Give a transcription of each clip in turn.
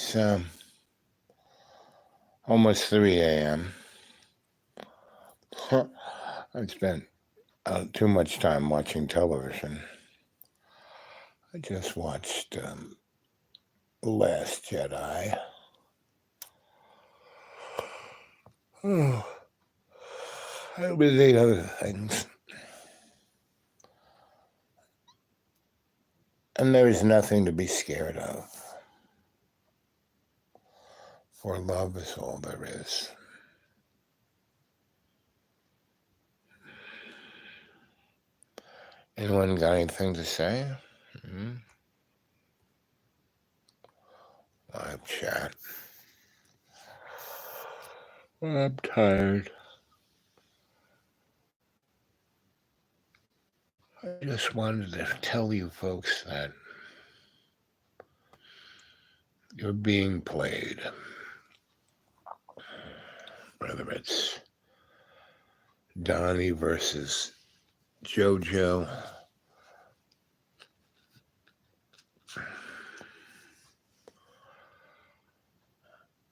It's almost 3 a.m. I spent too much time watching television. I just watched The Last Jedi. Oh, I was 8 other things. And there is nothing to be scared of. For love is all there is. Anyone got anything to say? Live chat. I'm tired. I just wanted to tell you folks that you're being played. Whether it's Donnie versus JoJo,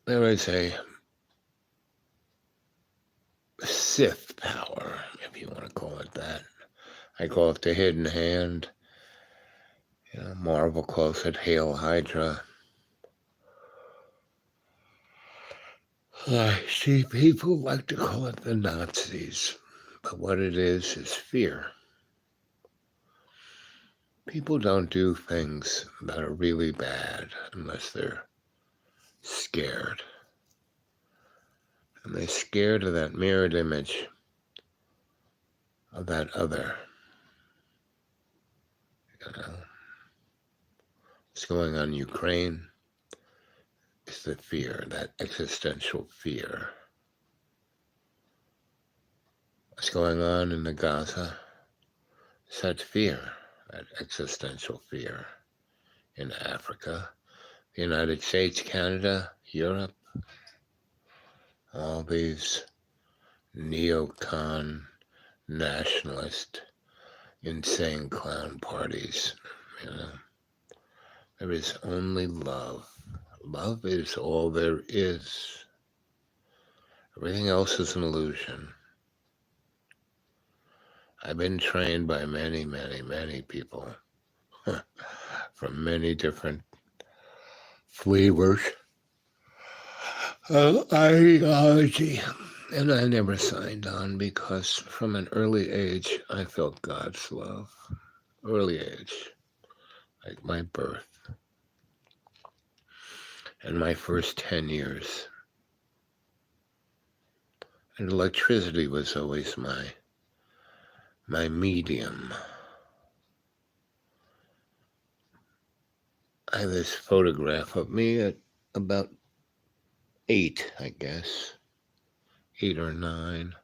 there is a Sith power, if you want to call it that. I call it the hidden hand. Marvel calls it Hail Hydra. I see people like to call it the Nazis, but what it is fear. People don't do things that are really bad unless they're scared. And they're scared of that mirrored image of that other. What's going on in Ukraine is the fear, that existential fear. What's going on in the Gaza is that fear, that existential fear. In Africa, the United States, Canada, Europe, all these neocon, nationalist, insane clown parties, There is only love. Love is all there is. Everything else is an illusion. I've been trained by many, many, many people from many different flavors of ideology. And I never signed on because from an early age, I felt God's love. Early age, like my birth. And my first 10 years. And electricity was always my medium. I have this photograph of me at about 8, I guess. 8 or 9.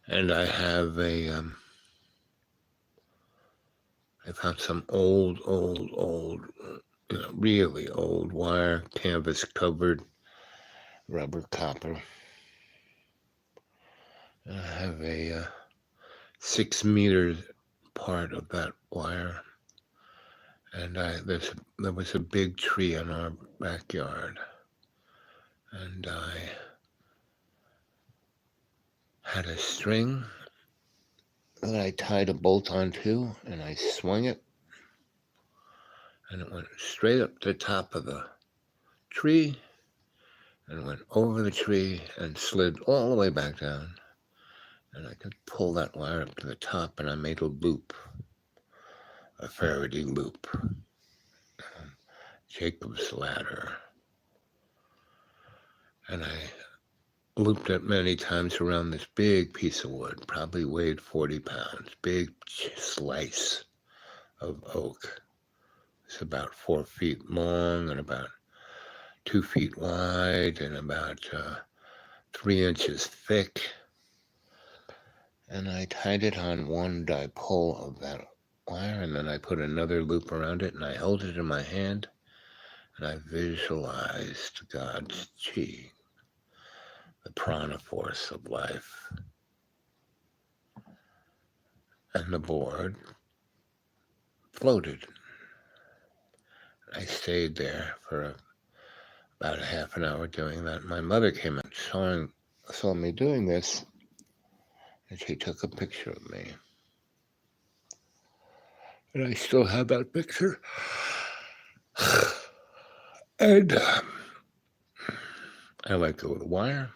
And I have I found some old, really old wire, canvas covered rubber copper. And I have a 6 meter part of that wire. And there was a big tree in our backyard. And I had a string that I tied a bolt onto, and I swung it. And it went straight up to the top of the tree, and went over the tree and slid all the way back down. And I could pull that wire up to the top, and I made a loop, a Faraday loop, Jacob's ladder. And I looped it many times around this big piece of wood, probably weighed 40 pounds, big slice of oak. It's about 4 feet long and about 2 feet wide and about 3 inches thick. And I tied it on one dipole of that wire, and then I put another loop around it, and I held it in my hand, and I visualized God's chi, the prana force of life. And the board floated. I stayed there for about a half an hour doing that. My mother came and saw me doing this, and she took a picture of me. And I still have that picture. And I let go of the wire,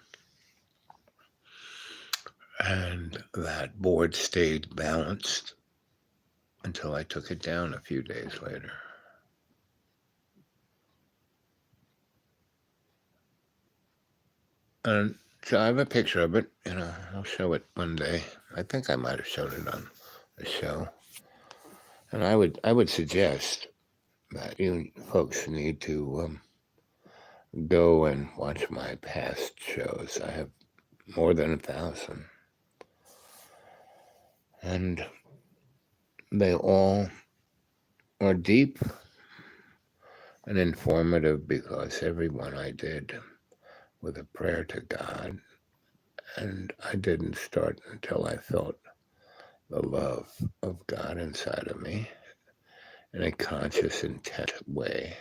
and that board stayed balanced until I took it down a few days later. And so I have a picture of it, I'll show it one day. I think I might have shown it on the show. And I would suggest that you folks need to go and watch my past shows. I have more than 1,000. And they all are deep and informative because every one I did with a prayer to God. And I didn't start until I felt the love of God inside of me in a conscious, intent way.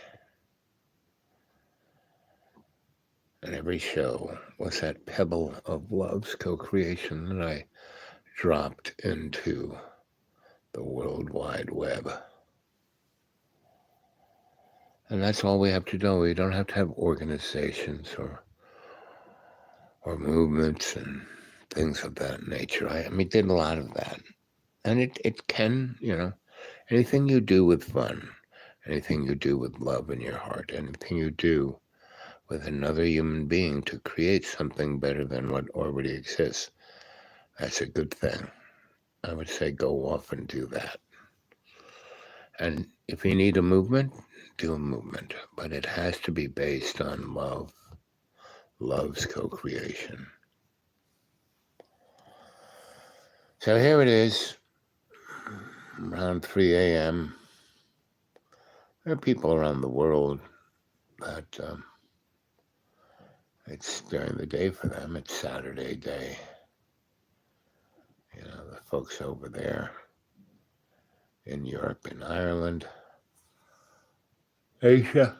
And every show was that pebble of love's co-creation that I dropped into the World Wide Web. And that's all we have to do. We don't have to have organizations or movements and things of that nature. I did a lot of that. And it can, anything you do with fun, anything you do with love in your heart, anything you do with another human being to create something better than what already exists, that's a good thing. I would say go off and do that. And if you need a movement, do a movement. But it has to be based on love, love's co-creation. So here it is, around 3 a.m. There are people around the world that it's during the day for them. It's Saturday day. The folks over there in Europe, in Ireland, Asia.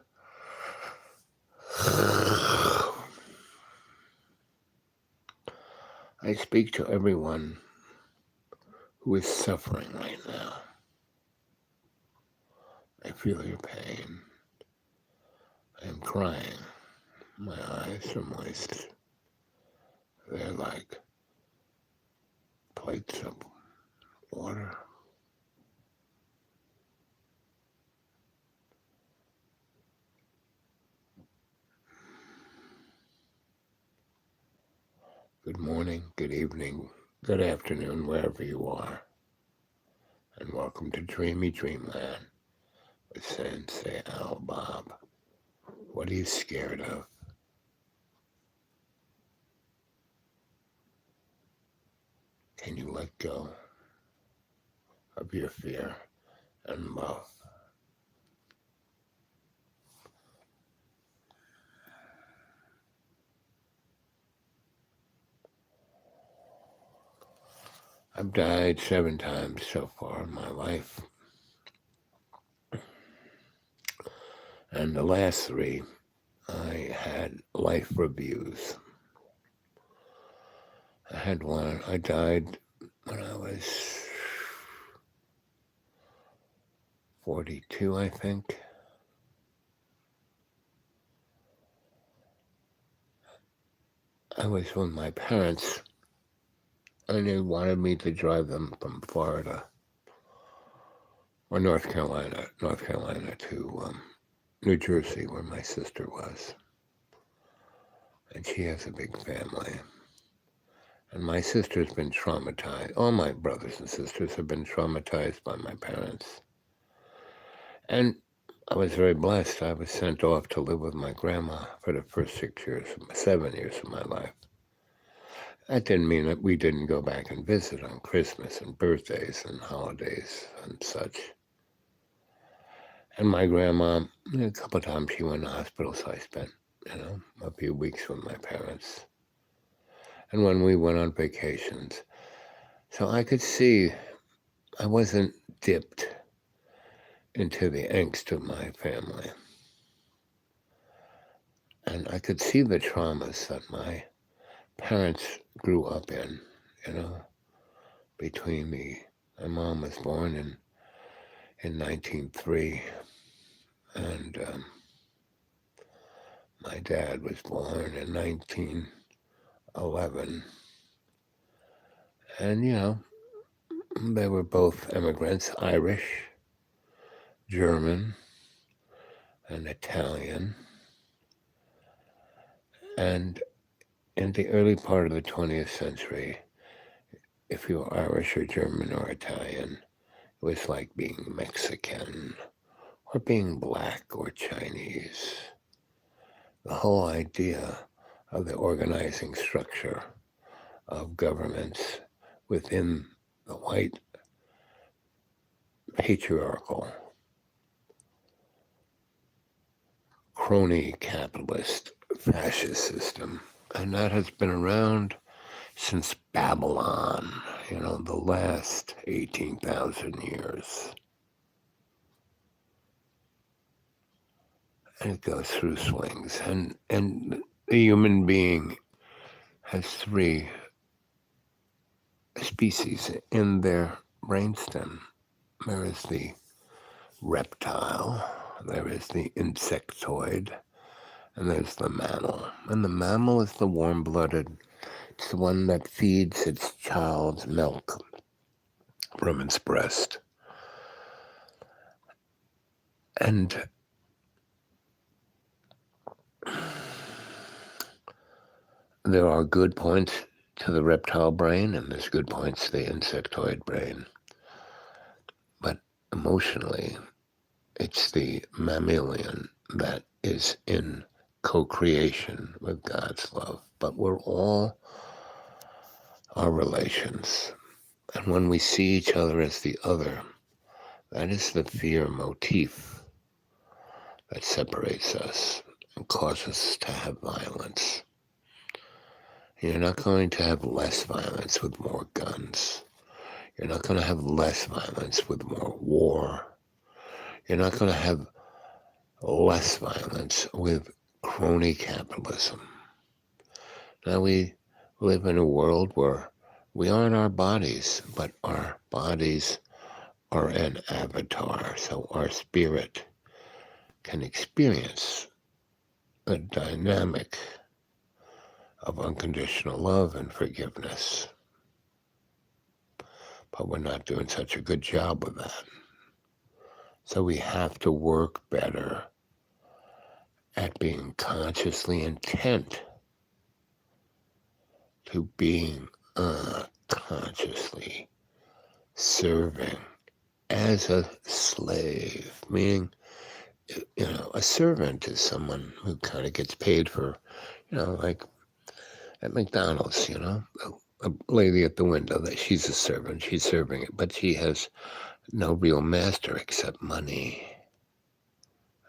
I speak to everyone who is suffering right now. I feel your pain. I am crying. My eyes are moist. They're like plates of water. Good morning, good evening, good afternoon, wherever you are. And welcome to Dreamy Dreamland with Sensei Al Bob. What are you scared of? Can you let go of your fear and love? I've died 7 times so far in my life. And the last 3, I had life reviews. I had one, I died when I was 42, I think. I was with my parents, and they wanted me to drive them from Florida or North Carolina to New Jersey, where my sister was. And she has a big family. And my sister's been traumatized. All my brothers and sisters have been traumatized by my parents. And I was very blessed. I was sent off to live with my grandma for the first 7 years of my life. That didn't mean that we didn't go back and visit on Christmas and birthdays and holidays and such. And my grandma, a couple of times she went to hospital, so I spent, a few weeks with my parents. And when we went on vacations, so I could see I wasn't dipped into the angst of my family. And I could see the traumas that my parents grew up in, between my mom was born in 1903, and my dad was born in 1911. And, they were both immigrants, Irish, German, and Italian. And in the early part of the 20th century, if you were Irish or German or Italian, it was like being Mexican or being black or Chinese. The whole idea of the organizing structure of governments within the white patriarchal crony capitalist fascist system. And that has been around since Babylon, the last 18,000 years. And it goes through swings. And the human being has three species in their brainstem. There is the reptile, there is the insectoid, and there's the mammal. And the mammal is the warm-blooded. It's the one that feeds its child's milk from its breast. And there are good points to the reptile brain, and there's good points to the insectoid brain. But emotionally, it's the mammalian that is in co-creation with God's love. But we're all our relations. And when we see each other as the other, that is the fear motif that separates us and causes us to have violence. You're not going to have less violence with more guns. You're not going to have less violence with more war. You're not going to have less violence with crony capitalism. Now we live in a world where we aren't our bodies, but our bodies are an avatar. So our spirit can experience the dynamic of unconditional love and forgiveness. But we're not doing such a good job of that. So we have to work better at being consciously intent to being consciously serving as a slave, meaning, a servant is someone who kind of gets paid for, like at McDonald's, a lady at the window, that she's a servant, she's serving it, but she has no real master except money.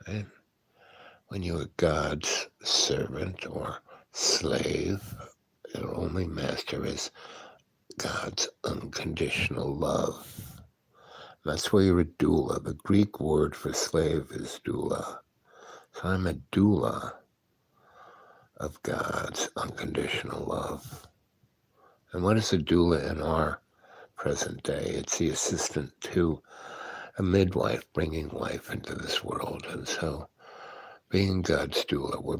Right? When you're God's servant or slave, your only master is God's unconditional love. That's where you're a doula. The Greek word for slave is doula. So I'm a doula of God's unconditional love. And what is a doula in our present day? It's the assistant to a midwife bringing life into this world. And so being God's doula, we're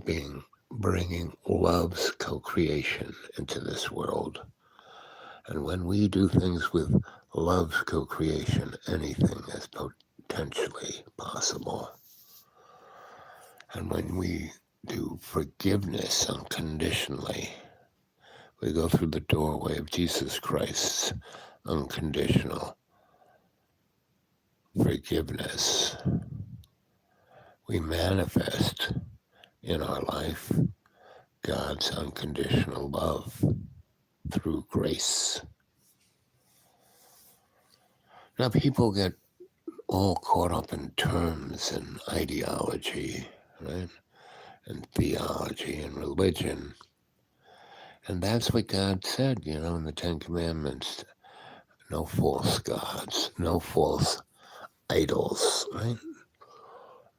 bringing love's co-creation into this world. And when we do things with love's co-creation, anything is potentially possible. And when we do forgiveness unconditionally, we go through the doorway of Jesus Christ's unconditional forgiveness. We manifest in our life God's unconditional love through grace. Now, people get all caught up in terms and ideology, right? And theology and religion. And that's what God said, in the Ten Commandments. No false gods, no false idols, right?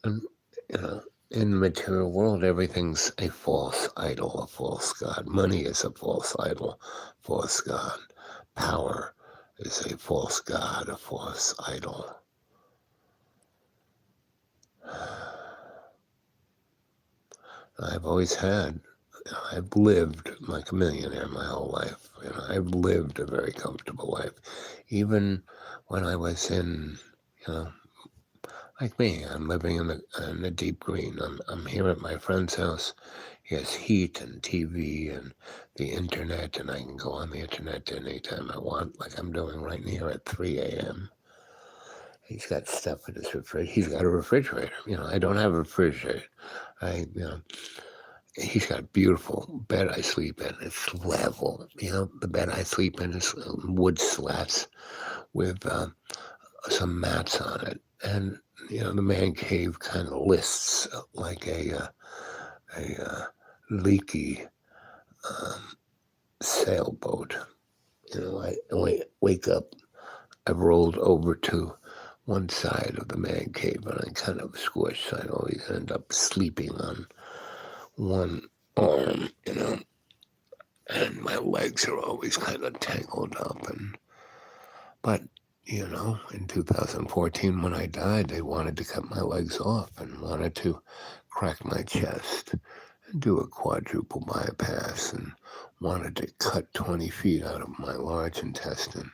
And, you know, in the material world, everything's a false idol, a false god. Money is a false idol, false god. Power is a false god, a false idol. I've always had, I've lived like a millionaire my whole life. I've lived a very comfortable life. Even when I was in, like me, I'm living in the deep green. I'm here at my friend's house. He has heat and TV and the internet, and I can go on the internet anytime I want, like I'm doing right here at 3 a.m. He's got stuff in his refrigerator. He's got a refrigerator. I don't have a refrigerator. He's got a beautiful bed I sleep in. It's level. The bed I sleep in is wood slats with some mats on it. And, the man cave kind of lists like a leaky sailboat. I wake up, I've rolled over to one side of the man cave and I kind of squish. So I always end up sleeping on one arm, and my legs are always kind of tangled up. But in 2014 when I died, they wanted to cut my legs off and wanted to crack my chest and do a quadruple bypass and wanted to cut 20 feet out of my large intestine.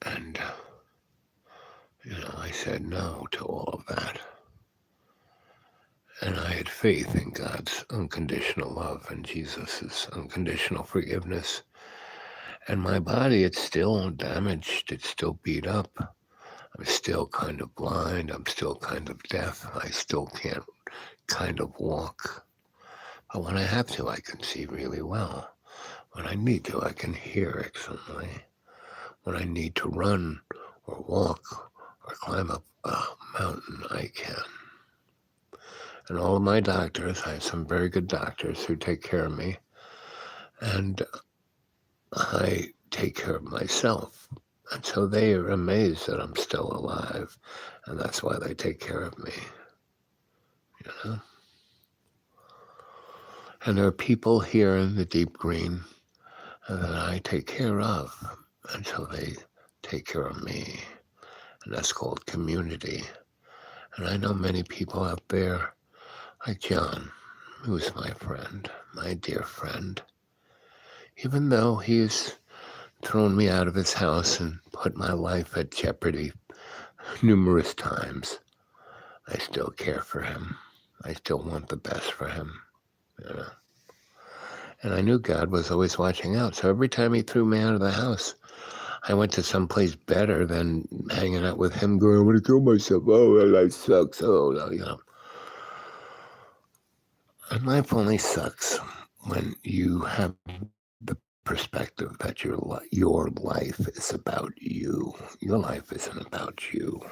And, I said no to all of that. And I had faith in God's unconditional love and Jesus' unconditional forgiveness. And my body, it's still damaged. It's still beat up. I'm still kind of blind. I'm still kind of deaf. I still can't kind of walk. But when I have to, I can see really well. When I need to, I can hear excellently. When I need to run or walk or climb up a mountain, I can. And all of my doctors, I have some very good doctors who take care of me. And I take care of myself. And so they are amazed that I'm still alive. And that's why they take care of me. And there are people here in the deep green that I take care of. And so they take care of me. And that's called community. And I know many people out there, like John, who's my friend, my dear friend. Even though he's thrown me out of his house and put my life at jeopardy numerous times, I still care for him. I still want the best for him, And I knew God was always watching out. So every time he threw me out of the house, I went to someplace better than hanging out with him going, I'm going to kill myself. Oh, life sucks. Oh. And life only sucks when you have the perspective that your life is about you. Your life isn't about you.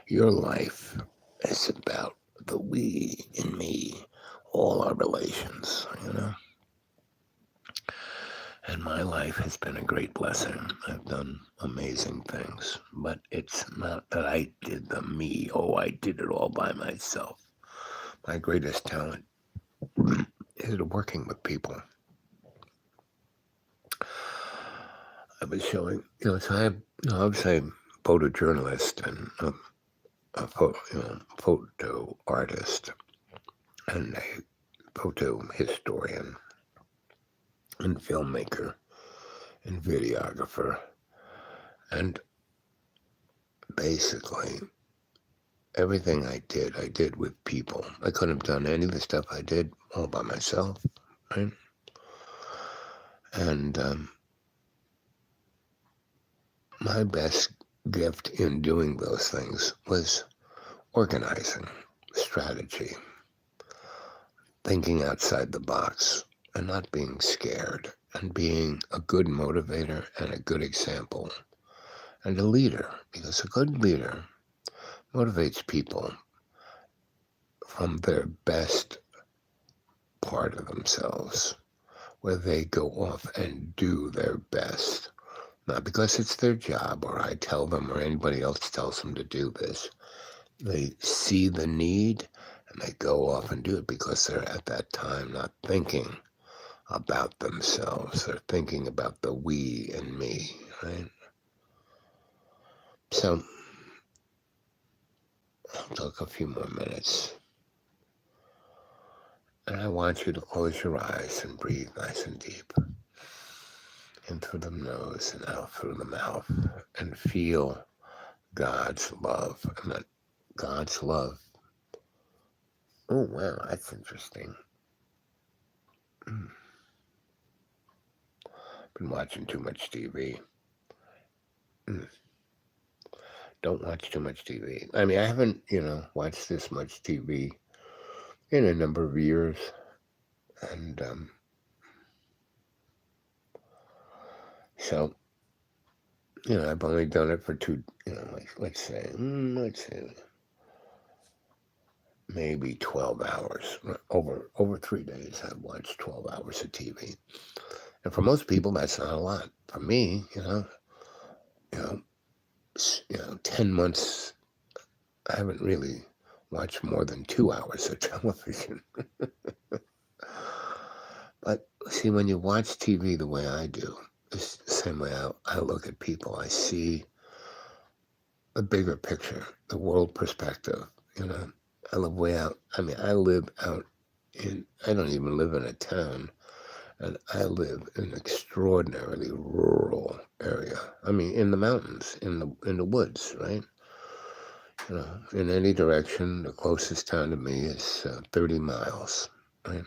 Your life is about the we in me, all our relations, And my life has been a great blessing. I've done amazing things, but it's not that I did them me. Oh, I did it all by myself. My greatest talent is working with people. I was showing, so I was a photojournalist and a photo artist and a photo historian and filmmaker and videographer. And basically, everything I did with people. I couldn't have done any of the stuff I did all by myself, right? And my best gift in doing those things was organizing, strategy, thinking outside the box, and not being scared, and being a good motivator and a good example, and a leader, because a good leader motivates people from their best part of themselves, where they go off and do their best. Not because it's their job or I tell them or anybody else tells them to do this. They see the need and they go off and do it because they're at that time not thinking about themselves. They're thinking about the we and me, right? So I'll take a few more minutes. And I want you to close your eyes and breathe nice and deep. In through the nose and out through the mouth. And feel God's love. And that God's love. Oh, wow, that's interesting. Been watching too much TV. Don't watch too much TV. I mean, I haven't, watched this much TV in a number of years. And so, I've only done it for let's say maybe 12 hours. Over 3 days, I've watched 12 hours of TV. And for most people, that's not a lot. For me, 10 months, I haven't really watched more than 2 hours of television. But see, when you watch TV the way I do, it's the same way I look at people. I see the bigger picture, the world perspective. I live way out. I mean, I live out I don't even live in a town. And I live in an extraordinarily rural area. I mean, in the mountains, in the woods, right? In any direction, the closest town to me is 30 miles, right?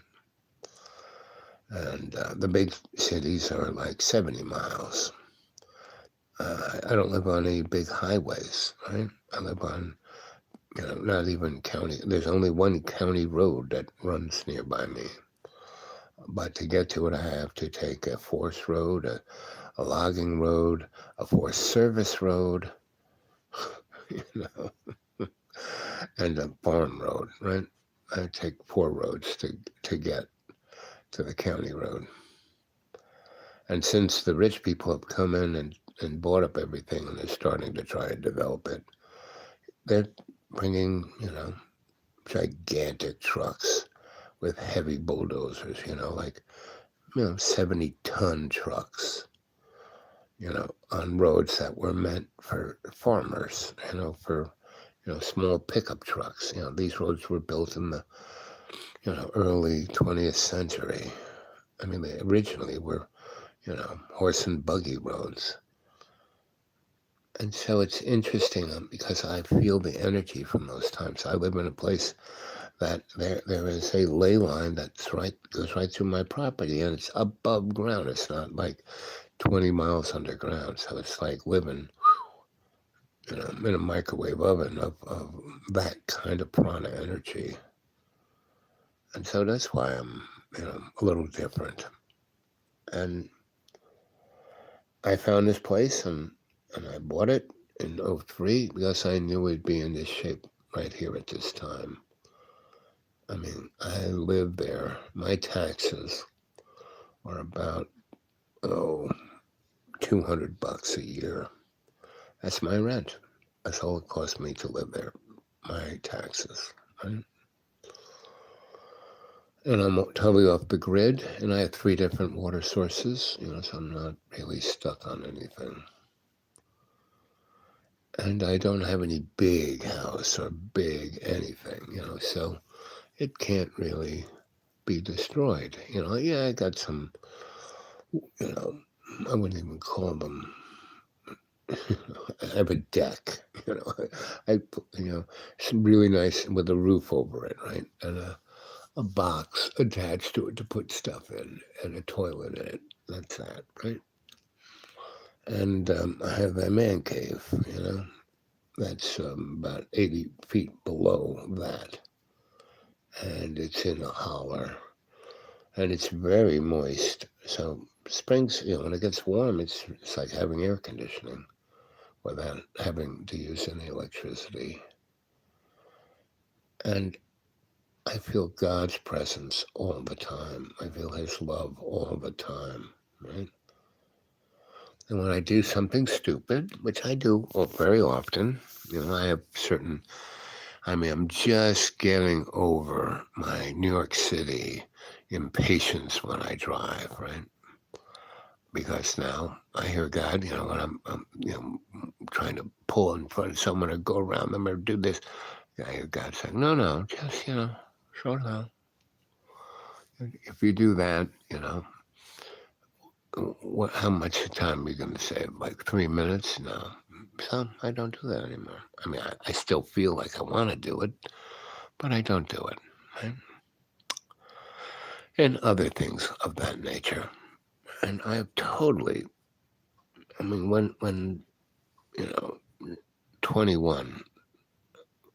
And the big cities are like 70 miles. I don't live on any big highways, right? I live on, not even county. There's only one county road that runs nearby me. But to get to it, I have to take a forest road, a logging road, a forest service road, and a farm road, right? I take 4 roads to get to the county road. And since the rich people have come in and bought up everything and they're starting to try to develop it, they're bringing, gigantic trucks with heavy bulldozers, 70-ton trucks, on roads that were meant for farmers, for, small pickup trucks. These roads were built in the, early 20th century. I mean, they originally were, horse and buggy roads. And so it's interesting because I feel the energy from those times. I live in a place that there is a ley line goes right through my property, and it's above ground. It's not like 20 miles underground. So it's like living, in a microwave oven of that kind of prana energy. And so that's why I'm, a little different. And I found this place and I bought it in 2003 because I knew it'd be in this shape right here at this time. I mean, I live there. My taxes are about, $200 a year. That's my rent. That's all it cost me to live there. My taxes, right? And I'm totally off the grid, and I have 3 different water sources, so I'm not really stuck on anything. And I don't have any big house or big anything, so it can't really be destroyed. Yeah, I got some, I wouldn't even call them, I have a deck, I put, it's really nice with a roof over it, right? And a box attached to it to put stuff in and a toilet in it. That's that, right? And I have a man cave, that's about 80 feet below that. And it's in a holler. And it's very moist. So springs, when it gets warm, it's like having air conditioning without having to use any electricity. And I feel God's presence all the time. I feel his love all the time, right? And when I do something stupid, which I do very often, I have certain, I'm just getting over my New York City impatience when I drive, right? Because now I hear God, when I'm trying to pull in front of someone or go around them or do this, I hear God saying, no, just, slow down. If you do that, how much time are you going to save? Like 3 minutes? No. So I don't do that anymore. I mean, I still feel like I want to do it, but I don't do it. Right? And other things of that nature. And I have totally, I mean, when 21,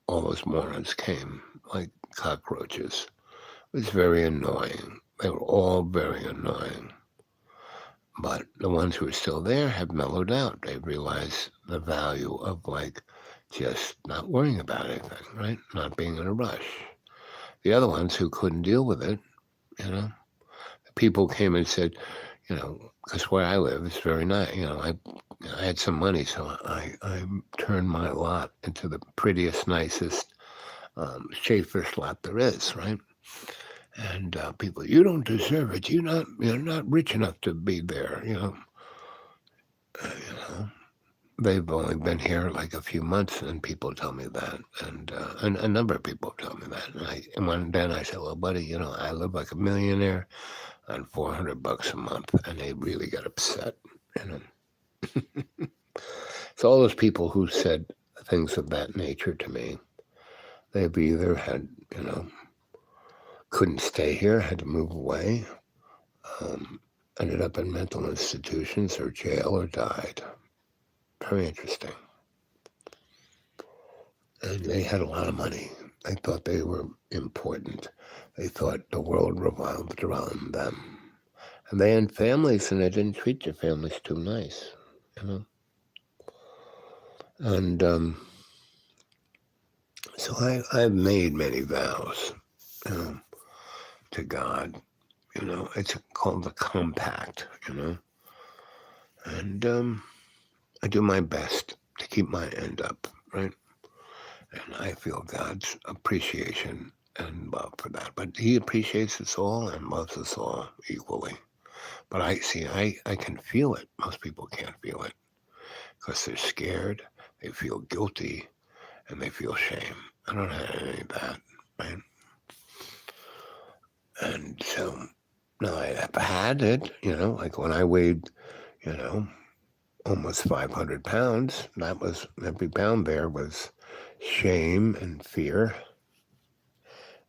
all those morons came like cockroaches. It was very annoying. They were all very annoying. But the ones who are still there have mellowed out. They realize the value of just not worrying about anything, right? Not being in a rush. The other ones who couldn't deal with it, people came and said, because where I live is very nice. I had some money, so I turned my lot into the prettiest, nicest Schaefer's lot there is, right? And people, you don't deserve it. You're not rich enough to be there. They've only been here like a few months, and people tell me that, and a number of people tell me that. And then I said, well, buddy, I live like a millionaire on $400 a month, and they really got upset. So all those people who said things of that nature to me, they've either had, couldn't stay here, had to move away, ended up in mental institutions or jail or died. Very interesting. And they had a lot of money. They thought they were important. They thought the world revolved around them. And they had families, and they didn't treat their families too nice, And so I've made many vows to God. It's called the compact, And I do my best to keep my end up, right? And I feel God's appreciation and love for that. But he appreciates us all and loves us all equally. But I can feel it. Most people can't feel it because they're scared, they feel guilty, and they feel shame. I don't have any of that, right? And so, no, I've had it, like when I weighed, almost 500 pounds, that was, every pound there was shame and fear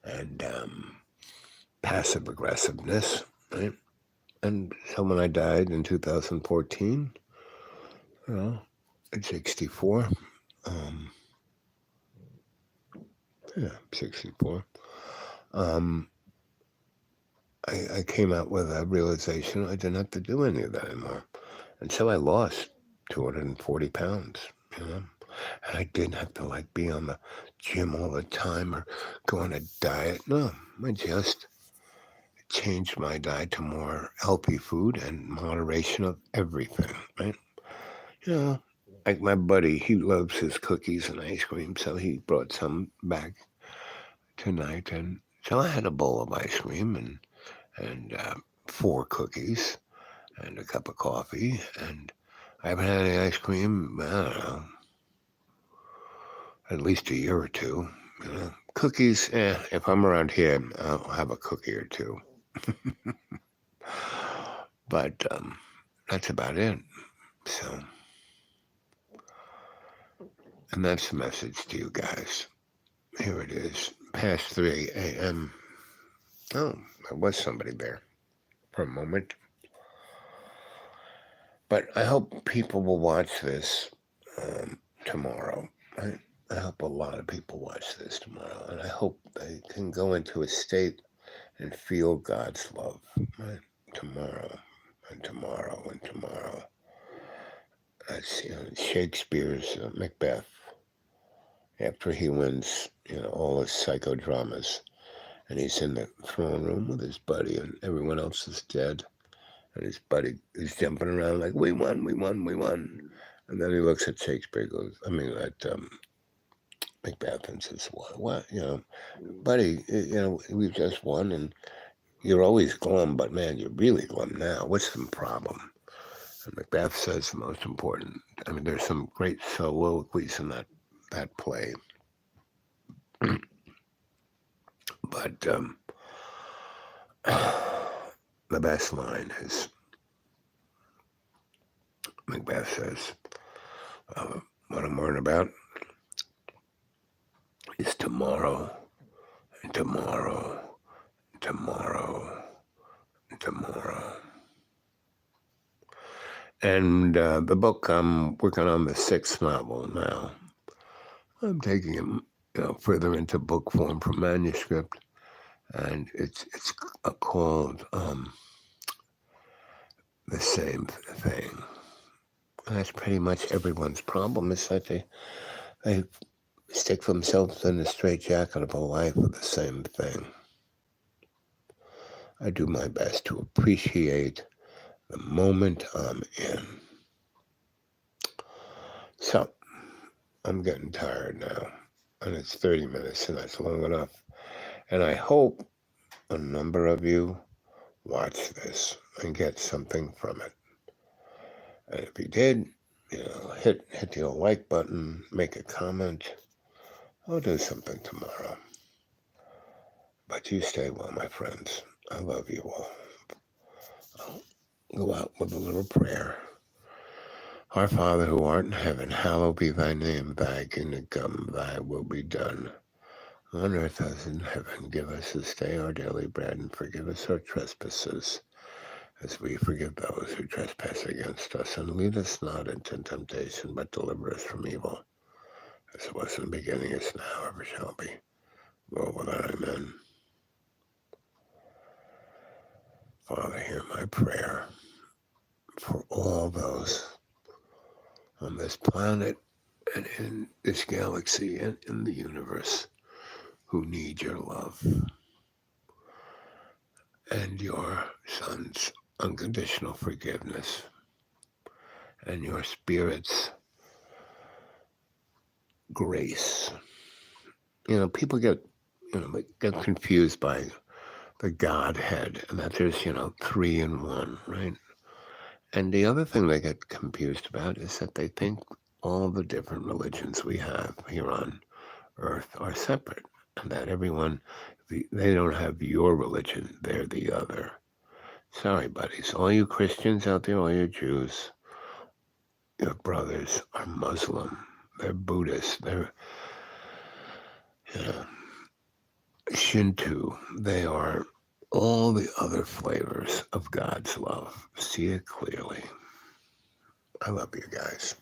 and passive aggressiveness, right? And so when I died in 2014, at 64, 64, I came out with a realization I didn't have to do any of that anymore. And so I lost 240 pounds, And I didn't have to be on the gym all the time or go on a diet. No, I just changed my diet to more healthy food and moderation of everything, right? Like my buddy, he loves his cookies and ice cream, so he brought some back tonight. And so I had a bowl of ice cream and 4 cookies and a cup of coffee, and I haven't had any ice cream, I don't know, at least a year or two. Cookies, if I'm around here, I'll have a cookie or two. But that's about it. So, and that's the message to you guys. Here it is, past 3 a.m. Oh, there was somebody there for a moment. But I hope people will watch this tomorrow. I hope a lot of people watch this tomorrow, and I hope they can go into a state and feel God's love, right? Tomorrow and tomorrow and tomorrow. That's Shakespeare's Macbeth. After he wins, all his psychodramas, and he's in the throne room with his buddy, and everyone else is dead, And his buddy is jumping around like, we won, we won, we won. And then he looks at Shakespeare, at Macbeth and says, what? Buddy, we've just won and you're always glum, but man, you're really glum now. What's the problem? And Macbeth says the most important. There's some great soliloquies in that play. But the best line is Macbeth says, what I'm worried about is tomorrow, and tomorrow, and tomorrow, and tomorrow. And the book, I'm working on the 6th novel now. I'm taking it further into book form from manuscript. And it's called The Same Thing. And that's pretty much everyone's problem, is that they stick themselves in a straitjacket of a life of the same thing. I do my best to appreciate the moment I'm in. So, I'm getting tired now, and it's 30 minutes, and that's long enough. And I hope a number of you watch this and get something from it. And if you did, hit the like button, make a comment. I'll do something tomorrow. But you stay well, my friends. I love you all. I'll go out with a little prayer. Our Father who art in heaven, hallowed be thy name. Thy kingdom come, thy will be done. On earth as in heaven, give us this day our daily bread, and forgive us our trespasses, as we forgive those who trespass against us. And lead us not into temptation, but deliver us from evil. As it was in the beginning, is now, ever shall be, world without amen. Father, hear my prayer for all those on this planet and in this galaxy and in the universe who need your love and your Son's unconditional forgiveness and your Spirit's grace. People get confused by the Godhead and that there's, 3 in 1, right? And the other thing they get confused about is that they think all the different religions we have here on Earth are separate, and that they don't have your religion, they're the other. Sorry, buddies. All you Christians out there, all you Jews, your brothers are Muslim, they're Buddhist, they're Shinto, they are all the other flavors of God's love. See it clearly. I love you guys.